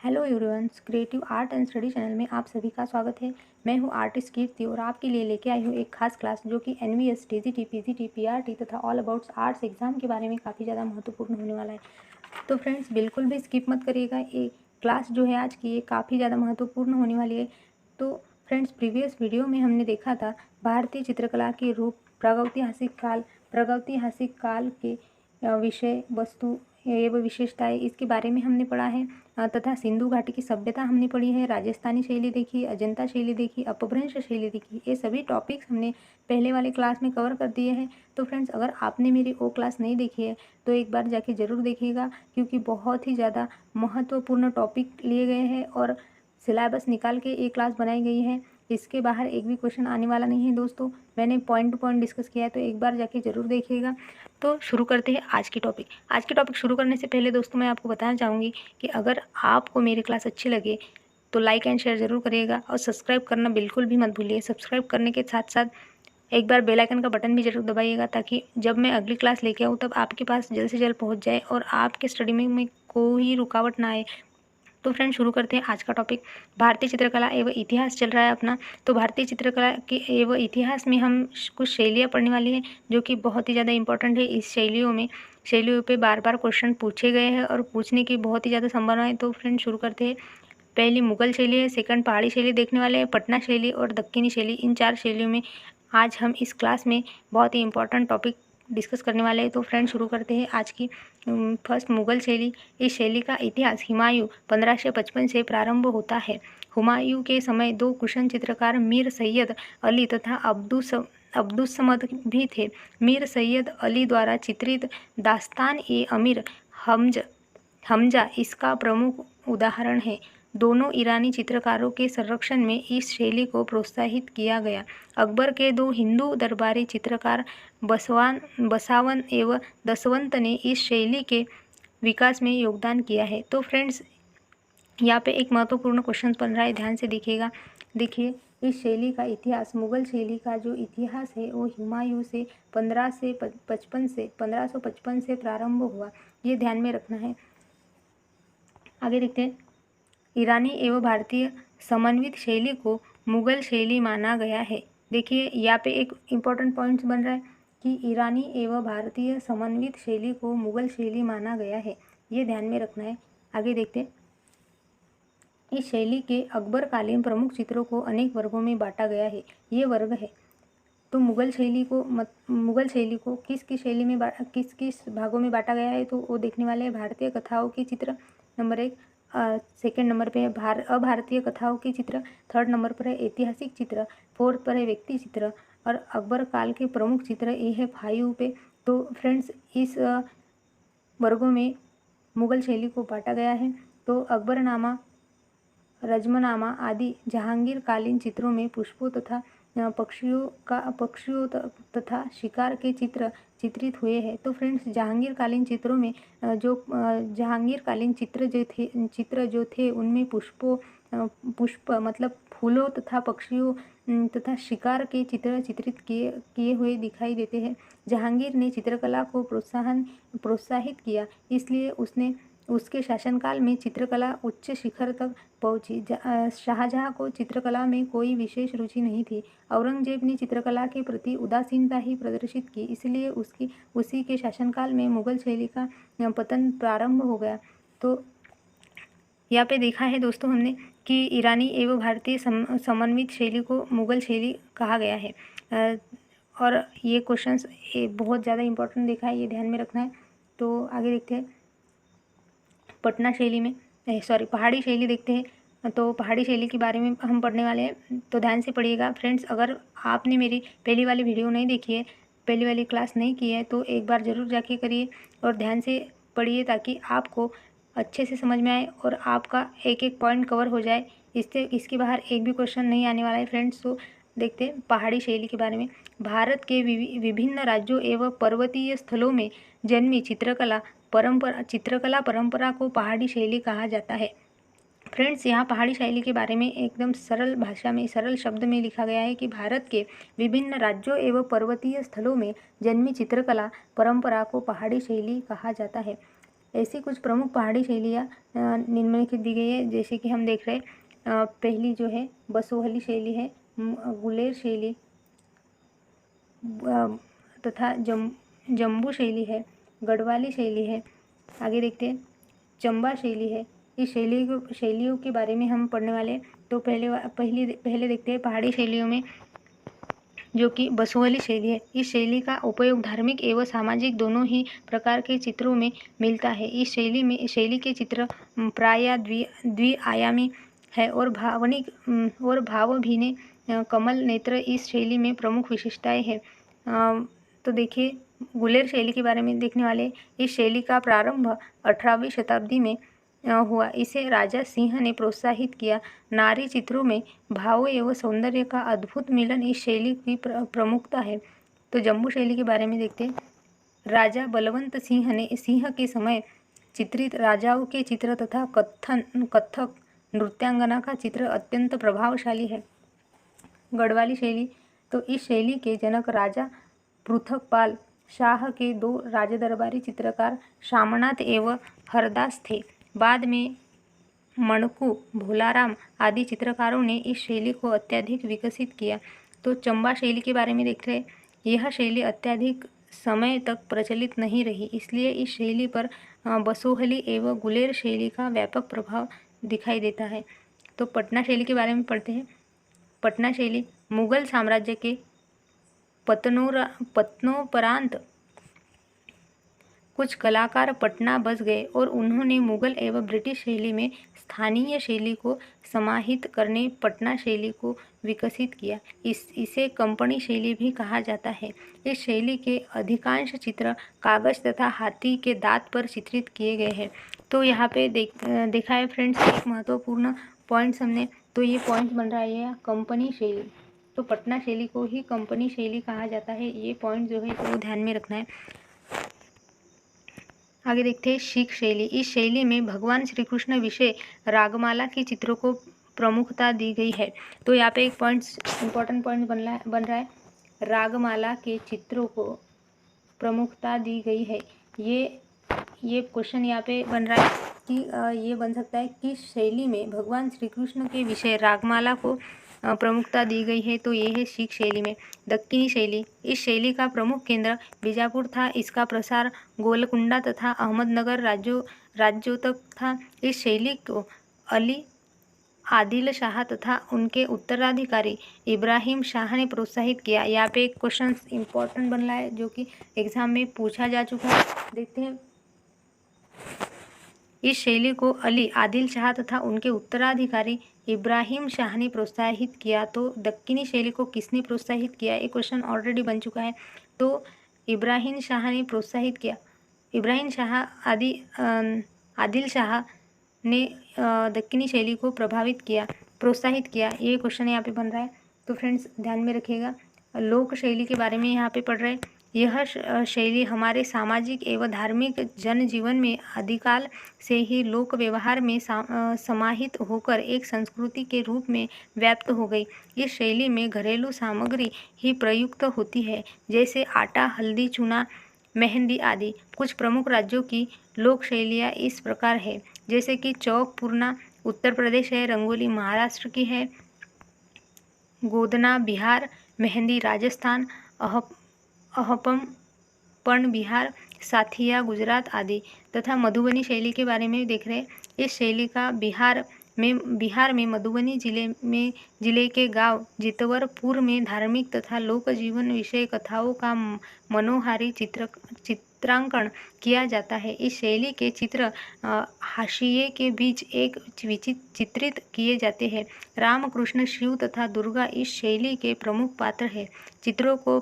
Hello everyone, creative art and study channel में आप सभी का स्वागत है। मैं हूं आर्टिस्ट कीर्ति और आपके लिए लेके आई हूं एक खास क्लास जो कि एनवीएस, टीजीटी, पीजीटी, पीआरटी तथा ऑल अबाउट्स आर्ट्स एग्जाम के बारे में काफ़ी ज़्यादा महत्वपूर्ण होने वाला है। तो फ्रेंड्स, बिल्कुल भी स्किप मत करिएगा। ये क्लास जो है आज की ये काफ़ी ज़्यादा महत्वपूर्ण होने वाली है। तो फ्रेंड्स, प्रीवियस वीडियो में हमने देखा था भारतीय चित्रकला के रूप, प्रागैतिहासिक काल के विषय वस्तु एवं विशेषताएं, इसके बारे में हमने पढ़ा है। तथा सिंधु घाटी की सभ्यता हमने पढ़ी है, राजस्थानी शैली देखी, अजंता शैली देखी, अपभ्रंश शैली देखी। ये सभी टॉपिक्स हमने पहले वाले क्लास में कवर कर दिए हैं। तो फ्रेंड्स, अगर आपने मेरी वो क्लास नहीं देखी है तो एक बार जाके ज़रूर देखिएगा, क्योंकि बहुत ही ज़्यादा महत्वपूर्ण टॉपिक लिए गए हैं और सिलेबस निकाल के ये क्लास बनाई गई है। इसके बाहर एक भी क्वेश्चन आने वाला नहीं है दोस्तों। मैंने पॉइंट टू पॉइंट डिस्कस किया है, तो एक बार जाके ज़रूर देखिएगा। तो शुरू करते हैं आज की टॉपिक। आज की टॉपिक शुरू करने से पहले दोस्तों मैं आपको बताना चाहूँगी कि अगर आपको मेरी क्लास अच्छी लगे तो लाइक एंड शेयर ज़रूर करिएगा और सब्सक्राइब करना बिल्कुल भी मत भूलिए। सब्सक्राइब करने के साथ साथ एक बार बेल आइकन का बटन भी जरूर दबाइएगा, ताकि जब मैं अगली क्लास लेके आऊँ तब आपके पास जल्द से जल्द पहुँच जाए और आपके स्टडी में कोई रुकावट ना आए। तो फ्रेंड, शुरू करते हैं आज का टॉपिक। भारतीय चित्रकला एवं इतिहास चल रहा है अपना। तो भारतीय चित्रकला के एवं इतिहास में हम कुछ शैलियाँ पढ़ने वाली हैं जो कि बहुत ही ज़्यादा इंपॉर्टेंट है। इस शैलियों पे बार बार क्वेश्चन पूछे गए हैं और पूछने की बहुत ही ज़्यादा संभावना है। तो फ्रेंड, शुरू करते हैं। पहली मुगल शैली है, सेकंड पहाड़ी शैली देखने वाले हैं, पटना शैली और दक्कनी शैली। इन 4 शैलियों में आज हम इस क्लास में बहुत ही इंपॉर्टेंट टॉपिक डिस्कस करने वाले हैं। तो फ्रेंड, शुरू करते हैं आज की। फर्स्ट, मुगल शैली। इस शैली का इतिहास हुमायूं 1555 से प्रारंभ होता है। हुमायूं के समय 2 कुशन चित्रकार मीर सैयद अली तथा अब्दुस्समद भी थे। मीर सैयद अली द्वारा चित्रित दास्तान ए अमीर हमजा इसका प्रमुख उदाहरण है। दोनों ईरानी चित्रकारों के संरक्षण में इस शैली को प्रोत्साहित किया गया। अकबर के 2 हिंदू दरबारी चित्रकार बसावन एवं दसवंत ने इस शैली के विकास में योगदान किया है। तो फ्रेंड्स, यहाँ पे एक महत्वपूर्ण क्वेश्चन बन रहा है, ध्यान से देखिएगा। देखिए, इस शैली का इतिहास, मुगल शैली का जो इतिहास है वो हुमायूं से 1555 से प्रारंभ हुआ। ये ध्यान में रखना है। आगे देखते हैं। ईरानी एवं भारतीय समन्वित शैली को मुगल शैली माना गया है। देखिए, यहाँ पे एक इम्पॉर्टेंट पॉइंट बन रहा है कि ईरानी एवं भारतीय समन्वित शैली को मुगल शैली माना गया है। ये ध्यान में रखना है। आगे देखते हैं। इस शैली के अकबरकालीन प्रमुख चित्रों को अनेक वर्गों में बांटा गया है। ये वर्ग है। तो मुगल शैली को किस किस शैली में किस किस भागों में बांटा गया है, तो वो देखने वाले हैं। भारतीय कथाओं के चित्र नंबर 1, सेकंड नंबर पे है अभारतीय कथाओं के चित्र, थर्ड नंबर पर है ऐतिहासिक चित्र, फोर्थ पर है व्यक्ति चित्र और अकबर काल के प्रमुख चित्र ये है 5 पे। तो फ्रेंड्स, इस वर्गों में मुगल शैली को बांटा गया है। तो अकबरनामा, रजमनामा आदि जहांगीरकालीन चित्रों में पुष्पों तथा पक्षियों तथा शिकार के चित्र चित्रित हुए हैं। तो फ्रेंड्स, जहांगीरकालीन चित्रों में जहांगीरकालीन चित्र जो थे उनमें पुष्प मतलब फूलों तथा पक्षियों तथा शिकार के चित्र चित्रित किए हुए दिखाई देते हैं। जहांगीर ने चित्रकला को प्रोत्साहित किया, इसलिए उसके शासनकाल में चित्रकला उच्च शिखर तक पहुंची। शाहजहां को चित्रकला में कोई विशेष रुचि नहीं थी। औरंगजेब ने चित्रकला के प्रति उदासीनता ही प्रदर्शित की, इसलिए उसी के शासनकाल में मुगल शैली का पतन प्रारंभ हो गया। तो यहाँ पे देखा है दोस्तों हमने कि ईरानी एवं भारतीय समन्वित शैली को मुगल शैली कहा गया है। और ये क्वेश्चंस बहुत ज़्यादा इंपॉर्टेंट देखा है, ये ध्यान में रखना है। तो आगे देखते हैं। पटना शैली में पहाड़ी शैली देखते हैं। तो पहाड़ी शैली के बारे में हम पढ़ने वाले हैं, तो ध्यान से पढ़िएगा। फ्रेंड्स, अगर आपने मेरी पहली वाली वीडियो नहीं देखी है, पहली वाली क्लास नहीं की है, तो एक बार ज़रूर जाके करिए और ध्यान से पढ़िए, ताकि आपको अच्छे से समझ में आए और आपका एक एक पॉइंट कवर हो जाए। इसके बाहर एक भी क्वेश्चन नहीं आने वाला है फ्रेंड्स। तो देखते हैं पहाड़ी शैली के बारे में। भारत के विभिन्न राज्यों एवं पर्वतीय स्थलों में जन्मी चित्रकला परंपरा को पहाड़ी शैली कहा जाता है। फ्रेंड्स, यहाँ पहाड़ी शैली के बारे में एकदम सरल भाषा में, सरल शब्द में लिखा गया है कि भारत के विभिन्न राज्यों एवं पर्वतीय स्थलों में जन्मी चित्रकला परंपरा को पहाड़ी शैली कहा जाता है। ऐसी कुछ प्रमुख पहाड़ी शैलियाँ निम्नलिखित दी गई है, जैसे कि हम देख रहे हैं पहली जो है बसोहली शैली है, गुलेर शैली तथा जम्बू शैली है, गढ़वाली शैली है। आगे देखते हैं चंबा शैली है। इस शैलियों के बारे में हम पढ़ने वाले हैं। तो पहले देखते हैं पहाड़ी शैलियों में जो कि बसोहली शैली है। इस शैली का उपयोग धार्मिक एवं सामाजिक दोनों ही प्रकार के चित्रों में मिलता है। इस शैली के चित्र प्रायः द्विआयामी है और भावभीने कमल नेत्र इस शैली में प्रमुख विशेषताएं हैं। तो देखिए गुलेर शैली के बारे में देखने वाले। इस शैली का प्रारंभ 18वीं शताब्दी में हुआ। इसे राजा सिंह ने प्रोत्साहित किया। नारी चित्रों में भाव एवं सौंदर्य का अद्भुत मिलन इस शैली की प्रमुखता है। तो जम्बू शैली के बारे में देखते हैं। राजा बलवंत सिंह के समय चित्रित राजाओं के चित्र तथा कथक नृत्यांगना का चित्र अत्यंत प्रभावशाली है। गढ़वाली शैली, तो इस शैली के जनक राजा पृथकपाल शाह के 2 राजदरबारी चित्रकार शामनाथ एवं हरदास थे। बाद में मणकू, भोलाराम आदि चित्रकारों ने इस शैली को अत्यधिक विकसित किया। तो चंबा शैली के बारे में देख रहे हैं। यह शैली अत्यधिक समय तक प्रचलित नहीं रही, इसलिए इस शैली पर बसोहली एवं गुलेर शैली का व्यापक प्रभाव दिखाई देता है। तो पटना शैली के बारे में पढ़ते हैं। पटना शैली मुगल साम्राज्य के पतनोपरांत कुछ कलाकार पटना बस गए और उन्होंने मुगल एवं ब्रिटिश शैली में स्थानीय शैली को समाहित करने पटना शैली को विकसित किया। इसे कंपनी शैली भी कहा जाता है। इस शैली के अधिकांश चित्र कागज तथा हाथी के दांत पर चित्रित किए गए हैं। तो यहाँ पे देखा है फ्रेंड्स, एक महत्वपूर्ण पॉइंट्स हमने, तो ये पॉइंट बन रहा है कंपनी शैली। तो पटना शैली को ही कंपनी शैली कहा जाता है। ये पॉइंट जो है तो ध्यान में रखना है। आगे देखते हैं शीख शैली। इस शैली में भगवान श्री कृष्ण विषय रागमाला के चित्रों को प्रमुखता दी गई है। तो यहाँ पे एक इम्पोर्टेंट पॉइंट बन रहा है, रागमाला के चित्रों को प्रमुखता दी गई है। ये क्वेश्चन यहाँ पे बन रहा है कि ये बन सकता है कि शैली में भगवान श्री कृष्ण के विषय रागमाला को प्रमुखता दी गई है। तो ये है शीख शैली में। दक्कनी शैली, इस शैली का प्रमुख केंद्र बीजापुर था। इसका प्रसार गोलकुंडा तथा अहमदनगर राज्यों तक था। इस शैली को अली आदिल शाह तथा उनके उत्तराधिकारी इब्राहिम शाह ने प्रोत्साहित किया। यहाँ पे एक क्वेश्चन इंपॉर्टेंट बन रहा है जो कि एग्जाम में पूछा जा चुका है। देखते हैं, इस शैली को अली आदिल शाह तथा उनके उत्तराधिकारी इब्राहिम शाह ने प्रोत्साहित किया। तो दक्कनी शैली को किसने प्रोत्साहित किया, ये क्वेश्चन ऑलरेडी बन चुका है। तो इब्राहिम शाह ने प्रोत्साहित किया। इब्राहिम शाह आदिल शाह ने दक्कनी शैली को प्रोत्साहित किया। ये क्वेश्चन यहाँ पे बन रहा है। तो फ्रेंड्स ध्यान में रखिएगा। लोक शैली के बारे में यहाँ पे पढ़ रहे हैं। यह शैली हमारे सामाजिक एवं धार्मिक जनजीवन में आदिकाल से ही लोक व्यवहार में समाहित होकर एक संस्कृति के रूप में व्याप्त हो गई। इस शैली में घरेलू सामग्री ही प्रयुक्त होती है, जैसे आटा, हल्दी, चूना, मेहंदी आदि। कुछ प्रमुख राज्यों की लोक शैलियाँ इस प्रकार है, जैसे कि चौक पूर्णा उत्तर प्रदेश है, रंगोली महाराष्ट्र की है, गोदना बिहार, मेहंदी राजस्थान, अहपम पण बिहार, साथिया गुजरात आदि। तथा मधुबनी शैली के बारे में देख रहे हैं। इस शैली का बिहार में मधुबनी जिले के गांव जितवरपुर में धार्मिक तथा लोक जीवन विषय कथाओं का मनोहारी चित्रांकन किया जाता है। इस शैली के चित्र हाशिए के बीच एक चित्रित किए जाते हैं। राम, कृष्ण, शिव तथा दुर्गा इस शैली के प्रमुख पात्र हैं। चित्रों को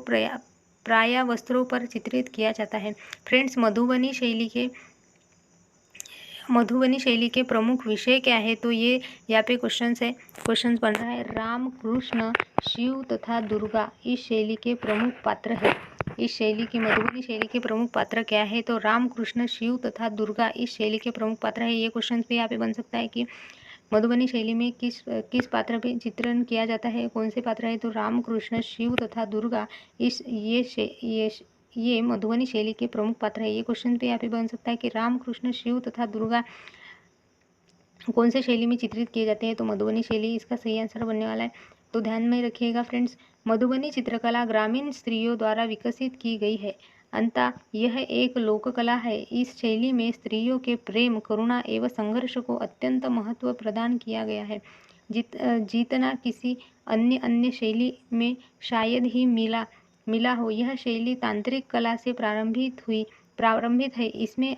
प्राय वस्त्रों पर चित्रित किया जाता है। फ्रेंड्स, मधुबनी शैली के प्रमुख विषय क्या है, तो ये यहाँ पे क्वेश्चन बन रहा है। राम, कृष्ण, शिव तथा दुर्गा इस शैली के प्रमुख पात्र है। इस शैली की मधुबनी शैली के प्रमुख पात्र क्या है, तो राम, कृष्ण, शिव तथा दुर्गा इस शैली के प्रमुख पात्र है। ये क्वेश्चन भी यहाँ पे बन सकता है कि मधुबनी शैली में किस पात्र पे चित्रण किया जाता है, कौन से पात्र है, तो राम, कृष्ण, शिव तथा दुर्गा ये मधुबनी शैली के प्रमुख पात्र है। ये क्वेश्चन पे यहाँ पे बन सकता है कि राम, कृष्ण, शिव तथा दुर्गा कौन से शैली में चित्रित किए जाते हैं, तो मधुबनी शैली इसका सही आंसर बनने वाला है। तो ध्यान में रखिएगा फ्रेंड्स, मधुबनी चित्रकला ग्रामीण स्त्रियों द्वारा विकसित की गई है, अतः यह एक लोक कला है। इस शैली में स्त्रियों के प्रेम, करुणा एवं संघर्ष को अत्यंत महत्व प्रदान किया गया है, जितना किसी अन्य शैली में शायद ही मिला हो। यह शैली तांत्रिक कला से प्रारंभित है। इसमें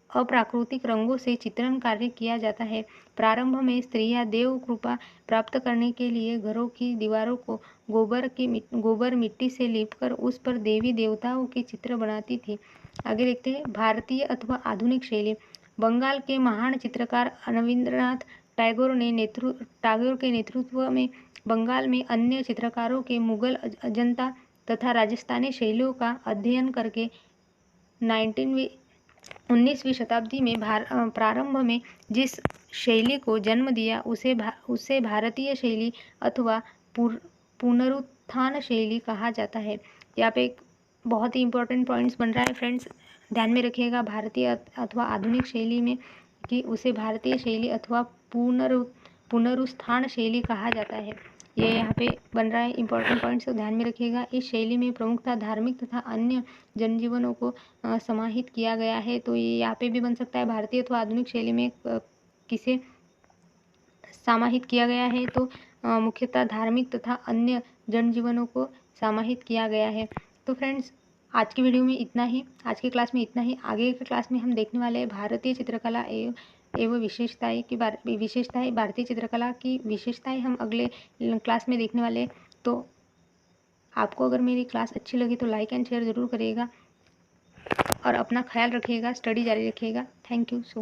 अप्राकृतिक रंगों से चित्रण कार्य किया जाता है। प्रारंभ में स्त्रियां देव कृपा प्राप्त करने के लिए घरों की दीवारों को गोबर मिट्टी से लीपकर उस पर देवी देवताओं के चित्र बनाती थी। आगे देखते हैं, भारतीय अथवा आधुनिक शैली। बंगाल के महान चित्रकार रवींद्रनाथ टैगोर के नेतृत्व में बंगाल में अन्य चित्रकारों के मुगल, अजंता तथा राजस्थानी शैलियों का अध्ययन करके 19वीं शताब्दी में प्रारंभ में जिस शैली को जन्म दिया उसे भारतीय शैली अथवा पुनरुत्थान शैली कहा जाता है। यहाँ पे एक बहुत ही इंपॉर्टेंट पॉइंट्स बन रहा है फ्रेंड्स, ध्यान में रखिएगा। भारतीय अथवा आधुनिक शैली में कि उसे भारतीय शैली अथवा पुनरुत्थान शैली कहा जाता है। ये यहाँ पे बन रहा है इंपॉर्टेंट पॉइंट्स, तो ध्यान में रखिएगा। इस शैली में प्रमुखतः धार्मिक तथा अन्य जनजीवनों को समाहित किया गया है। तो ये यहाँ पे भी बन सकता है, भारतीय अथवा आधुनिक शैली में किसे समाहित किया गया है, तो मुख्यतः धार्मिक तथा अन्य जनजीवनों को समाहित किया गया है। तो फ्रेंड्स, आज की वीडियो में इतना ही, आज की क्लास में इतना ही। आगे की क्लास में हम देखने वाले हैं भारतीय चित्रकला एवं विशेषताएं, भारतीय चित्रकला की विशेषताएं हम अगले क्लास में देखने वाले हैं। तो आपको अगर मेरी क्लास अच्छी लगी तो लाइक एंड शेयर ज़रूर करिएगा और अपना ख्याल रखिएगा, स्टडी जारी रखिएगा। Thank you so